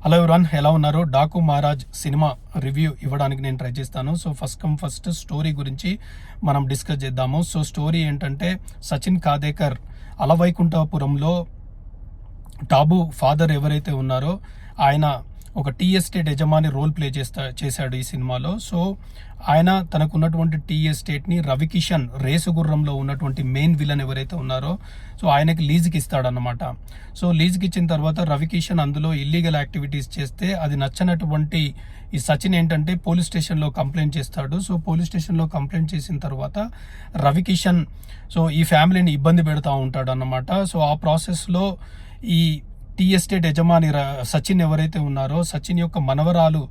Hello ఎవరన్, ఎలా ఉన్నారు? Daaku Maharaj cinema review ఇవ్వడానికి నేను ట్రై చేస్తాను. సో ఫస్ట్ స్టోరీ గురించి మనం డిస్కస్ చేద్దాము. సో స్టోరీ ఏంటంటే, సచిన్ కాదేకర్ అలవైకుంఠపురంలో టాబు ఫాదర్ ఎవరైతే ఉన్నారో ఆయన ఒక టీ ఎస్టేట్ యజమాని రోల్ ప్లే చేశాడు ఈ సినిమాలో. సో ఆయన తనకున్నటువంటి టీ ఎస్టేట్ని రవికిషన్ రేసు గుర్రంలో ఉన్నటువంటి మెయిన్ విలన్ ఎవరైతే ఉన్నారో సో ఆయనకి లీజ్కి ఇస్తాడన్నమాట. సో లీజ్కి ఇచ్చిన తర్వాత రవికిషన్ అందులో ఇల్లీగల్ యాక్టివిటీస్ చేస్తే అది నచ్చనటువంటి ఈ సచిన్ ఏంటంటే పోలీస్ స్టేషన్లో కంప్లైంట్ చేస్తాడు. సో పోలీస్ స్టేషన్లో కంప్లైంట్ చేసిన తర్వాత రవికిషన్ సో ఈ ఫ్యామిలీని ఇబ్బంది పెడతా ఉంటాడు అన్నమాట. సో ఆ ప్రాసెస్లో ఈ టీ ఎస్టేట్ యజమాని సచిన్ ఎవరైతే ఉన్నారో సచిన్ యొక్క మనవరాలు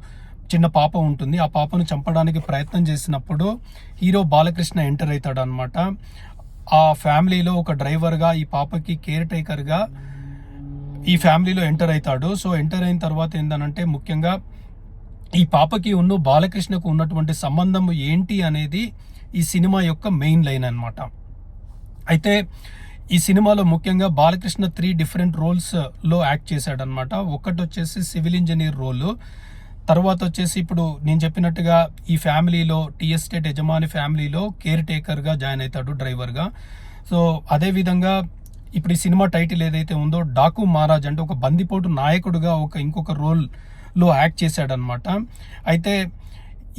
చిన్న పాప ఉంటుంది. ఆ పాపను చంపడానికి ప్రయత్నం చేసినప్పుడు హీరో బాలకృష్ణ ఎంటర్ అవుతాడు అనమాట. ఆ ఫ్యామిలీలో ఒక డ్రైవర్గా, ఈ పాపకి కేర్ టేకర్గా ఈ ఫ్యామిలీలో ఎంటర్ అవుతాడు. సో ఎంటర్ అయిన తర్వాత ఏంటంటే ముఖ్యంగా ఈ పాపకి బాలకృష్ణకు ఉన్నటువంటి సంబంధం ఏంటి అనేది ఈ సినిమా యొక్క మెయిన్ లైన్ అనమాట. అయితే ఈ సినిమాలో ముఖ్యంగా బాలకృష్ణ 3 డిఫరెంట్ రోల్స్లో యాక్ట్ చేశాడనమాట. ఒకటి వచ్చేసి సివిల్ ఇంజనీర్ రోల్, తర్వాత వచ్చేసి ఇప్పుడు నేను చెప్పినట్టుగా ఈ ఫ్యామిలీలో టీ ఎస్టేట్ యజమాని ఫ్యామిలీలో కేర్ టేకర్గా జాయిన్ అవుతాడు, డ్రైవర్గా. సో అదేవిధంగా ఇప్పుడు ఈ సినిమా టైటిల్ ఏదైతే ఉందో డాకు మహారాజ్ అంటే ఒక బందిపోటు నాయకుడుగా ఇంకొక రోల్లో యాక్ట్ చేశాడనమాట. అయితే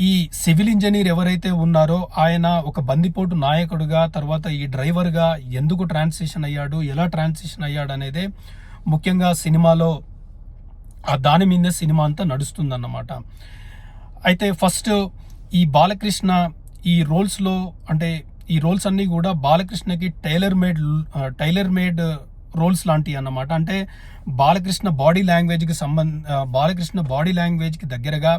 ఈ సివిల్ ఇంజనీర్ ఎవరైతే ఉన్నారో ఆయన ఒక బందిపోటు నాయకుడుగా, తర్వాత ఈ డ్రైవర్గా ఎందుకు ట్రాన్సిషన్ అయ్యాడు, ఎలా ట్రాన్సిషన్ అయ్యాడు అనేది ముఖ్యంగా సినిమాలో దాని మీదే సినిమా అంతా నడుస్తుందన్నమాట. అయితే ఫస్ట్ ఈ బాలకృష్ణ ఈ రోల్స్లో అంటే ఈ రోల్స్ అన్నీ కూడా బాలకృష్ణకి టైలర్ మేడ్ రోల్స్ లాంటివి అన్నమాట. అంటే బాలకృష్ణ బాడీ లాంగ్వేజ్కి దగ్గరగా,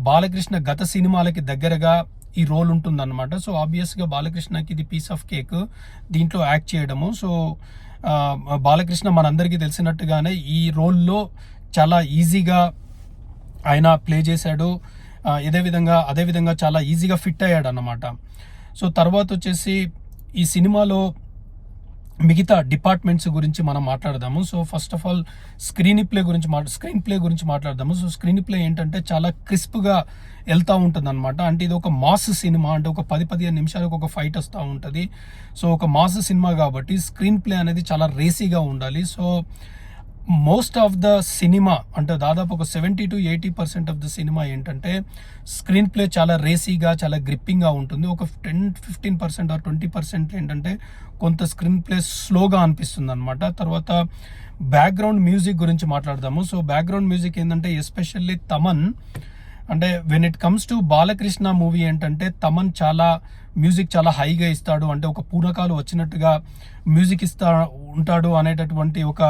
బాలకృష్ణ గత సినిమాలకి దగ్గరగా ఈ రోల్ ఉంటుందన్నమాట. సో ఆబ్వియస్గా బాలకృష్ణకి ఇది పీస్ ఆఫ్ కేక్ దీంట్లో యాక్ట్ చేయడము. సో బాలకృష్ణ మనందరికీ తెలిసినట్టుగానే ఈ రోల్లో చాలా ఈజీగా ఆయన ప్లే చేశాడు. అదేవిధంగా చాలా ఈజీగా ఫిట్ అయ్యాడు అన్నమాట. సో తర్వాత వచ్చేసి ఈ సినిమాలో మిగతా డిపార్ట్మెంట్స్ గురించి మనం మాట్లాడదాము. So first of all screen play గురించి మాట్లాడదాము. సో స్క్రీన్ ప్లే ఏంటంటే చాలా క్రిస్ప్గా వెళ్తూ ఉంటుంది అనమాట. అంటే ఇది ఒక మాస్ సినిమా, అంటే ఒక 10-15 నిమిషాలకు ఒక ఫైట్ వస్తూ ఉంటుంది. సో ఒక మాస్ సినిమా కాబట్టి స్క్రీన్ ప్లే అనేది చాలా రేసీగా ఉండాలి. So most of the cinema అంటే దాదాపు ఒక 70-80% ఆఫ్ ద సినిమా ఏంటంటే స్క్రీన్ ప్లే చాలా రేసీగా, చాలా గ్రిప్పింగ్గా ఉంటుంది. ఒక 10-15% ఆర్ 20% ఏంటంటే కొంత స్క్రీన్ ప్లే స్లోగా అనిపిస్తుంది అనమాట. తర్వాత బ్యాక్గ్రౌండ్ మ్యూజిక్ గురించి మాట్లాడదాము. సో బ్యాక్గ్రౌండ్ మ్యూజిక్ ఏంటంటే ఎస్పెషల్లీ తమన్, అంటే when it comes to Balakrishna movie ఏంటంటే తమన్ మ్యూజిక్ చాలా హైగా ఇస్తాడు. అంటే ఒక పూనకాలు వచ్చినట్టుగా మ్యూజిక్ ఉంటాడు అనేటటువంటి ఒక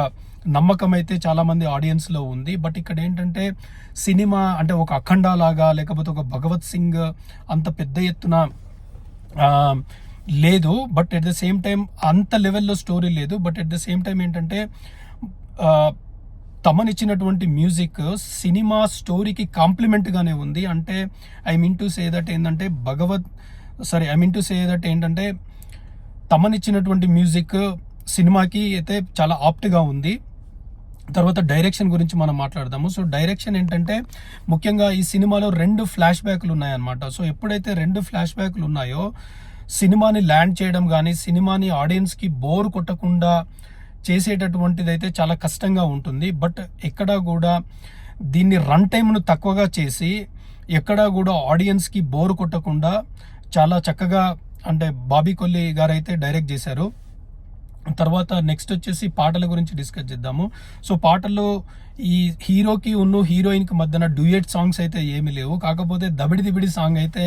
నమ్మకం అయితే చాలా మంది ఆడియన్స్ లో ఉంది. బట్ ఇక్కడ ఏంటంటే సినిమా అంటే ఒక అఖండ లాగా, లేకపోతే ఒక భగవత్ సింగ్ అంత పెద్ద ఎత్తున లేదు. But at the same time అంత లెవెల్లో స్టోరీ లేదు. But at the same time ఏంటంటే తమనిచ్చినటువంటి మ్యూజిక్ సినిమా స్టోరీకి కాంప్లిమెంట్ గానే ఉంది. అంటే I mean to say that ఏంటంటే తమనిచ్చినటువంటి మ్యూజిక్ సినిమాకి అయితే చాలా ఆప్ట్గా ఉంది. తర్వాత డైరెక్షన్ గురించి మనం మాట్లాడదాము. సో డైరెక్షన్ ఏంటంటే ముఖ్యంగా ఈ సినిమాలో 2 ఫ్లాష్ బ్యాక్లు ఉన్నాయన్నమాట. సో ఎప్పుడైతే 2 ఫ్లాష్ బ్యాక్లు ఉన్నాయో సినిమాని ల్యాండ్ చేయడం కానీ, సినిమాని ఆడియన్స్కి బోర్ కొట్టకుండా చేసేటటువంటిది అయితే చాలా కష్టంగా ఉంటుంది. బట్ ఎక్కడా కూడా దీన్ని రన్ టైంను తక్కువగా చేసి ఎక్కడా కూడా ఆడియన్స్కి బోర్ కొట్టకుండా చాలా చక్కగా అంటే బాబీ కొల్లి గారు అయితే డైరెక్ట్ చేశారు. తర్వాత నెక్స్ట్ వచ్చేసి పాటల గురించి డిస్కస్ చేద్దాము. సో పాటలు ఈ హీరోకి హీరోయిన్కి మధ్యన డ్యూయట్ సాంగ్స్ అయితే ఏమీ లేవు. కాకపోతే దబిడి దిబిడి సాంగ్ అయితే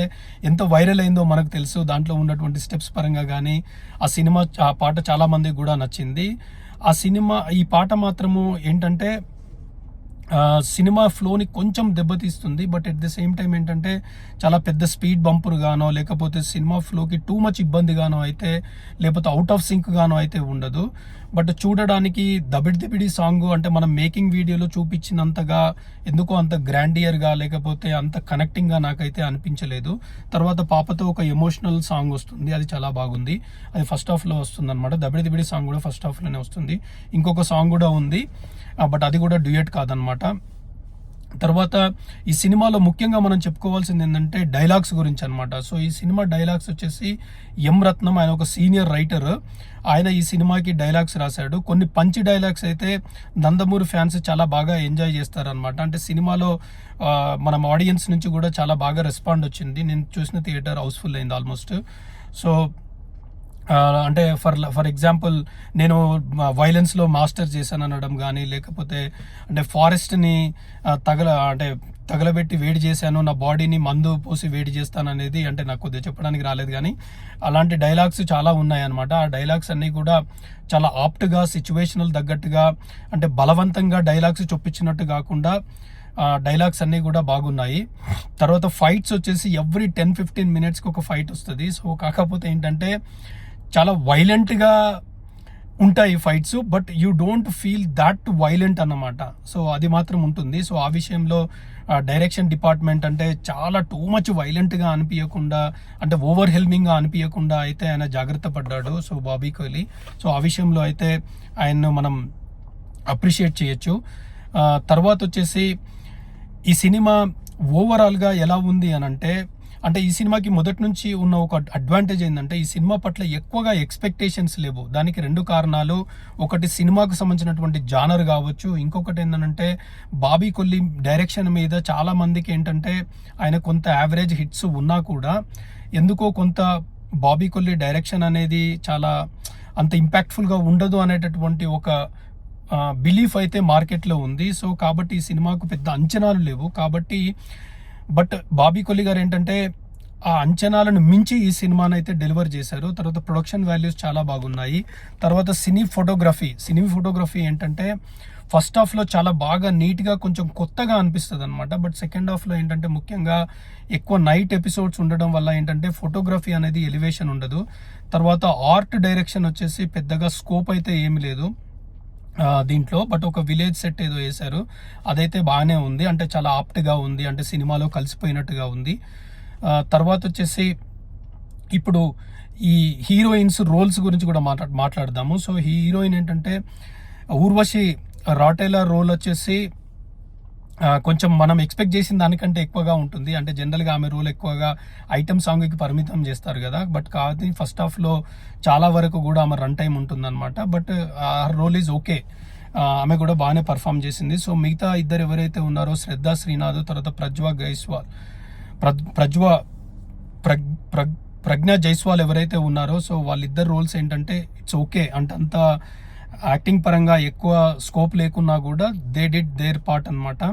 ఎంత వైరల్ అయిందో మనకు తెలుసు. దాంట్లో ఉన్నటువంటి స్టెప్స్ పరంగా కానీ ఆ పాట చాలా మందికి కూడా నచ్చింది. ఈ పాట మాత్రము ఏంటంటే సినిమా ఫ్లోని కొంచెం దెబ్బతీస్తుంది. But at the same time ఏంటంటే చాలా పెద్ద స్పీడ్ బంపర్ గానో, లేకపోతే సినిమా ఫ్లోకి టూ మచ్ ఇబ్బందిగానో అయితే, లేకపోతే అవుట్ ఆఫ్ సింక్ గానో అయితే ఉండదు. బట్ చూడడానికి దబిడి సాంగ్ అంటే మనం మేకింగ్ వీడియోలో చూపించినంతగా ఎందుకో అంత గ్రాండియర్గా, లేకపోతే అంత కనెక్టింగ్గా నాకైతే అనిపించలేదు. తర్వాత పాపతో ఒక ఎమోషనల్ సాంగ్ వస్తుంది, అది చాలా బాగుంది. అది ఫస్ట్ హాఫ్లో వస్తుంది అనమాట. దబిడి సాంగ్ కూడా ఫస్ట్ హాఫ్లోనే వస్తుంది. ఇంకొక సాంగ్ కూడా ఉంది, బట్ అది కూడా డ్యూయట్ కాదనమాట. తర్వాత ఈ సినిమాలో ముఖ్యంగా మనం చెప్పుకోవాల్సింది ఏంటంటే డైలాగ్స్ గురించి అనమాట. సో ఈ సినిమా డైలాగ్స్ వచ్చేసి ఎం రత్నం, ఆయన ఒక సీనియర్ రైటర్, ఆయన ఈ సినిమాకి డైలాగ్స్ రాశాడు. కొన్ని పంచి డైలాగ్స్ అయితే నందమూరి ఫ్యాన్స్ చాలా బాగా ఎంజాయ్ చేస్తారనమాట. అంటే సినిమాలో మనం ఆడియన్స్ నుంచి కూడా చాలా బాగా రెస్పాండ్ వచ్చింది. నేను చూసిన థియేటర్ హౌస్ఫుల్ అయింది ఆల్మోస్ట్. సో అంటే ఫర్ ఎగ్జాంపుల్ నేను వైలెన్స్లో మాస్టర్ చేశాను అనడం కానీ, లేకపోతే అంటే ఫారెస్ట్ని తగలబెట్టి వేడి చేశాను, నా బాడీని మందు పోసి వేడి చేస్తాను అనేది అంటే నాకు కొద్దిగా చెప్పడానికి రాలేదు, కానీ అలాంటి డైలాగ్స్ చాలా ఉన్నాయన్నమాట. ఆ డైలాగ్స్ అన్నీ కూడా చాలా ఆప్ట్గా, సిచ్యువేషనల్ తగ్గట్టుగా, అంటే బలవంతంగా డైలాగ్స్ చొప్పించినట్టు కాకుండా డైలాగ్స్ అన్నీ కూడా బాగున్నాయి. తర్వాత ఫైట్స్ వచ్చేసి ఎవ్రీ 10-15 మినిట్స్కి ఒక ఫైట్ వస్తుంది. సో కాకపోతే ఏంటంటే చాలా వైలెంట్గా ఉంటాయి fights, but you don't feel that violent అన్నమాట. సో అది మాత్రం ఉంటుంది. సో ఆ విషయంలో డైరెక్షన్ డిపార్ట్మెంట్ అంటే చాలా టూ మచ్ వైలెంట్గా అనిపించకుండా, అంటే ఓవర్ హెల్మింగ్గా అనిపించకుండా అయితే ఆయన జాగ్రత్త పడ్డాడు. సో బాబీ కోహ్లీ, సో ఆ విషయంలో అయితే ఆయన్ను మనం అప్రిషియేట్ చేయొచ్చు. తర్వాత వచ్చేసి ఈ సినిమా ఓవరాల్గా ఎలా ఉంది అని అంటే ఈ సినిమాకి మొదటి నుంచి ఉన్న ఒక అడ్వాంటేజ్ ఏంటంటే ఈ సినిమా పట్ల ఎక్కువగా ఎక్స్పెక్టేషన్స్ లేవు. దానికి 2 కారణాలు. ఒకటి సినిమాకు సంబంధించినటువంటి జానర్ కావచ్చు, ఇంకొకటి ఏంటంటే బాబీ కోహ్లీ డైరెక్షన్ మీద చాలా మందికి ఏంటంటే ఆయన కొంత యావరేజ్ హిట్స్ ఉన్నా కూడా ఎందుకో కొంత బాబీ కోహ్లీ డైరెక్షన్ అనేది చాలా అంత ఇంపాక్ట్ఫుల్గా ఉండదు అనేటటువంటి ఒక బిలీఫ్ అయితే మార్కెట్లో ఉంది. సో కాబట్టి ఈ సినిమాకు పెద్ద అంచనాలు లేవు. కాబట్టి బట్ బాబీ కోహ్లీ గారు ఏంటంటే ఆ అంచనాలను మించి ఈ సినిమాను అయితే డెలివర్ చేశారు. తర్వాత ప్రొడక్షన్ వాల్యూస్ చాలా బాగున్నాయి. తర్వాత సినీ ఫోటోగ్రఫీ ఏంటంటే ఫస్ట్ హాఫ్లో చాలా బాగా నీట్గా కొంచెం కొత్తగా అనిపిస్తుంది అనమాట. బట్ సెకండ్ హాఫ్లో ఏంటంటే ముఖ్యంగా ఎక్కువ నైట్ ఎపిసోడ్స్ ఉండడం వల్ల ఏంటంటే ఫోటోగ్రఫీ అనేది ఎలివేషన్ ఉండదు. తర్వాత ఆర్ట్ డైరెక్షన్ వచ్చేసి పెద్దగా స్కోప్ అయితే ఏమి లేదు దీంట్లో. బట్ ఒక విలేజ్ సెట్ ఏదో వేశారు, అదైతే బాగానే ఉంది, అంటే చాలా ఆప్ట్గా ఉంది, అంటే సినిమాలో కలిసిపోయినట్టుగా ఉంది. తర్వాత వచ్చేసి ఇప్పుడు ఈ హీరోయిన్స్ రోల్స్ గురించి కూడా మాట్లాడదాము. సో హీరోయిన్ ఏంటంటే ఊర్వశి రాటేలా రోల్ వచ్చేసి కొంచెం మనం ఎక్స్పెక్ట్ చేసిన దానికంటే ఎక్కువగా ఉంటుంది. అంటే జనరల్గా ఆమె రోల్ ఎక్కువగా ఐటమ్ సాంగ్కి పరిమితం చేస్తారు కదా, బట్ కాదు ఫస్ట్ హాఫ్లో చాలా వరకు కూడా ఆమె రన్ టైం ఉంటుందన్నమాట. బట్ ఆ రోల్ ఈజ్ ఓకే, ఆమె కూడా బాగానే పర్ఫామ్ చేసింది. సో మిగతా ఇద్దరు ఎవరైతే ఉన్నారో శ్రద్ధా శ్రీనాథ్, తర్వాత ప్రజ్ఞా జైస్వాల్ ఎవరైతే ఉన్నారో, సో వాళ్ళిద్దరు రోల్స్ ఏంటంటే ఇట్స్ ఓకే, అంటే అంత యాక్టింగ్ పరంగా ఎక్కువ స్కోప్ లేకున్నా కూడా దే డిడ్ దేర్ పార్ట్ అనమాట.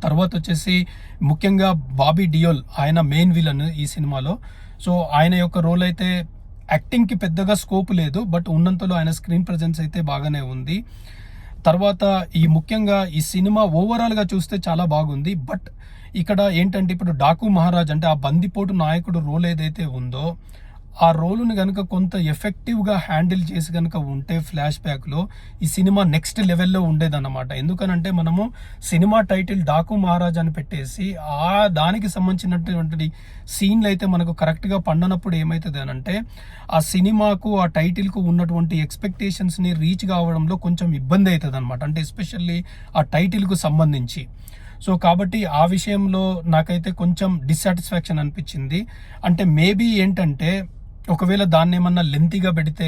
తర్వాత వచ్చేసి ముఖ్యంగా బాబీ డియోల్, ఆయన మెయిన్ విలన్ ఈ సినిమాలో. సో ఆయన యొక్క రోల్ అయితే యాక్టింగ్కి పెద్దగా స్కోప్ లేదు, బట్ ఉన్నంతలో ఆయన స్క్రీన్ ప్రజెన్స్ అయితే బాగానే ఉంది. తర్వాత ముఖ్యంగా ఈ సినిమా ఓవరాల్గా చూస్తే చాలా బాగుంది. బట్ ఇక్కడ ఏంటంటే ఇప్పుడు డాకు మహారాజ్ అంటే ఆ బందిపోటు నాయకుడు రోల్ ఏదైతే ఉందో ఆ రోలుని కనుక కొంత ఎఫెక్టివ్గా హ్యాండిల్ చేసి కనుక ఉంటే ఫ్లాష్ బ్యాక్లో ఈ సినిమా నెక్స్ట్ లెవెల్లో ఉండేదన్నమాట. ఎందుకనంటే మనము సినిమా టైటిల్ డాకు మహారాజ్ అని పెట్టేసి దానికి సంబంధించినటువంటి సీన్లు అయితే మనకు కరెక్ట్గా పండనప్పుడు ఏమవుతుంది అని అంటే ఆ సినిమాకు ఆ టైటిల్కు ఉన్నటువంటి ఎక్స్పెక్టేషన్స్ని రీచ్ కావడంలో కొంచెం ఇబ్బంది అవుతుంది అనమాట, అంటే ఎస్పెషల్లీ ఆ టైటిల్కు సంబంధించి. సో కాబట్టి ఆ విషయంలో నాకైతే కొంచెం డిస్సాటిస్ఫాక్షన్ అనిపించింది. అంటే మేబీ ఏంటంటే ఒకవేళ దాన్ని ఏమన్నా లెంతీగా పెడితే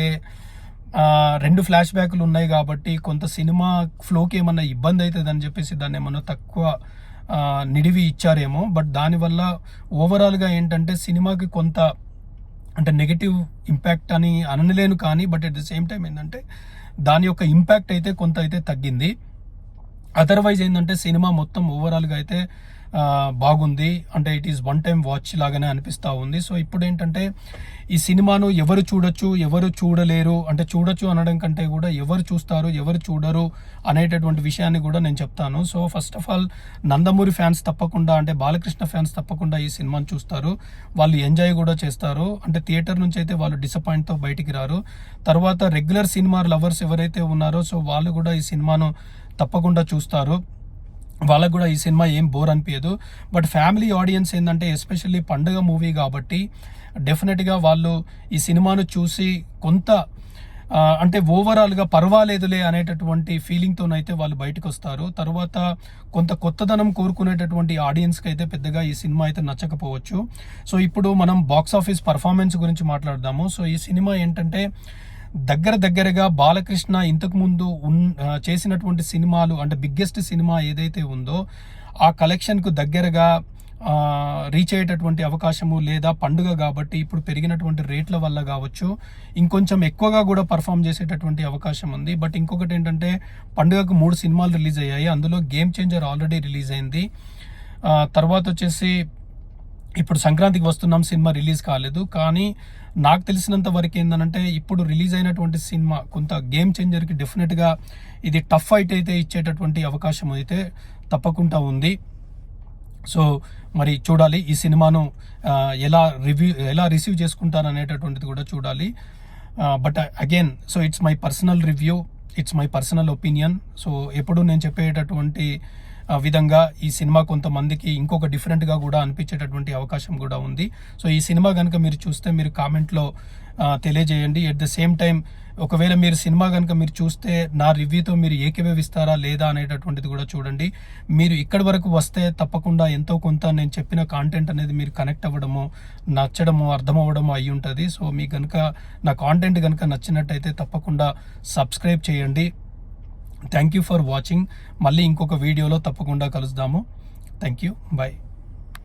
2 ఫ్లాష్ బ్యాక్లు ఉన్నాయి కాబట్టి కొంత సినిమా ఫ్లోకి ఏమన్నా ఇబ్బంది అవుతుంది అని చెప్పేసి దాన్ని ఏమన్నా తక్కువ నిడివి ఇచ్చారేమో. బట్ దానివల్ల ఓవరాల్గా ఏంటంటే సినిమాకి కొంత అంటే నెగిటివ్ ఇంపాక్ట్ అని అనలేను, కానీ but at the same time ఏంటంటే దాని యొక్క ఇంపాక్ట్ అయితే కొంత అయితే తగ్గింది. అదర్వైజ్ ఏంటంటే సినిమా మొత్తం ఓవరాల్గా అయితే బాగుంది, అంటే it is one time watch లాగానే అనిపిస్తూ ఉంది. సో ఇప్పుడు ఏంటంటే ఈ సినిమాను ఎవరు చూడొచ్చు, ఎవరు చూడలేరు, అంటే చూడొచ్చు అనడం కంటే కూడా ఎవరు చూస్తారు, ఎవరు చూడరు అనేటటువంటి విషయాన్ని కూడా నేను చెప్తాను. So first of all Nandamuri fans తప్పకుండా, అంటే బాలకృష్ణ ఫ్యాన్స్ తప్పకుండా ఈ సినిమాను చూస్తారు, వాళ్ళు ఎంజాయ్ కూడా చేస్తారు, అంటే థియేటర్ నుంచి అయితే వాళ్ళు డిసప్పాయింట్తో బయటికి రారు. తర్వాత రెగ్యులర్ సినిమా లవర్స్ ఎవరైతే ఉన్నారో సో వాళ్ళు కూడా ఈ సినిమాను తప్పకుండా చూస్తారు, వాళ్ళకు కూడా ఈ సినిమా ఏం బోర్ అనిపించదు. బట్ ఫ్యామిలీ ఆడియన్స్ ఏంటంటే ఎస్పెషల్లీ పండుగ మూవీ కాబట్టి డెఫినెట్గా వాళ్ళు ఈ సినిమాను చూసి కొంత అంటే ఓవరాల్గా పర్వాలేదులే అనేటటువంటి ఫీలింగ్తోనైతే వాళ్ళు బయటకు వస్తారు. తర్వాత కొంత కొత్తదనం కోరుకునేటటువంటి ఆడియన్స్కి అయితే పెద్దగా ఈ సినిమా అయితే నచ్చకపోవచ్చు. సో ఇప్పుడు మనం బాక్స్ ఆఫీస్ పర్ఫార్మెన్స్ గురించి మాట్లాడదాము. సో ఈ సినిమా ఏంటంటే దగ్గరగా బాలకృష్ణ ఇంతకుముందు చేసినటువంటి సినిమాలు అంటే బిగ్గెస్ట్ సినిమా ఏదైతే ఉందో ఆ కలెక్షన్కు దగ్గరగా రీచ్ అయ్యేటటువంటి అవకాశము, లేదా పండుగ కాబట్టి ఇప్పుడు పెరిగినటువంటి రేట్ల వల్ల కావచ్చు ఇంకొంచెం ఎక్కువగా కూడా పర్ఫామ్ చేసేటటువంటి అవకాశం ఉంది. బట్ ఇంకొకటి ఏంటంటే పండుగకు 3 సినిమాలు రిలీజ్ అయ్యాయి. అందులో గేమ్ చేంజర్ ఆల్రెడీ రిలీజ్ అయింది. తర్వాత వచ్చేసి ఇప్పుడు సంక్రాంతికి వస్తున్నాం సినిమా రిలీజ్ కాలేదు. కానీ నాకు తెలిసినంత వరకు ఏంటంటే ఇప్పుడు రిలీజ్ అయినటువంటి సినిమా కొంత గేమ్ చేంజర్కి డెఫినెట్గా ఇది టఫ్ ఫైట్ అయితే ఇచ్చేటటువంటి అవకాశం అయితే తప్పకుండా ఉంది. సో మరి చూడాలి ఈ సినిమాను ఎలా రిసీవ్ చేసుకుంటారు అనేటటువంటిది కూడా చూడాలి. But again so it's my personal review, it's my personal opinion. So ఎప్పుడు నేను చెప్పేటటువంటి విధంగా ఈ సినిమా కొంతమందికి ఇంకొక డిఫరెంట్గా కూడా అనిపించేటటువంటి అవకాశం కూడా ఉంది. సో ఈ సినిమా కనుక మీరు చూస్తే మీరు కామెంట్లో తెలియజేయండి. ఎట్ ద సేమ్ టైం ఒకవేళ మీరు సినిమా కనుక మీరు చూస్తే నా రివ్యూతో మీరు ఏకీభవిస్తారా లేదా అనేటటువంటిది కూడా చూడండి. మీరు ఇక్కడి వరకు వస్తే తప్పకుండా ఎంతో కొంత నేను చెప్పిన కాంటెంట్ అనేది మీరు కనెక్ట్ అవ్వడము, నచ్చడము, అర్థం అవ్వడము అయి ఉంటుంది. సో మీకు కనుక నా కాంటెంట్ కనుక నచ్చినట్టయితే తప్పకుండా సబ్స్క్రైబ్ చేయండి. Thank you for watching. మళ్ళీ ఇంకొక వీడియోలో తప్పకుండా కలుద్దాము. Thank you, bye.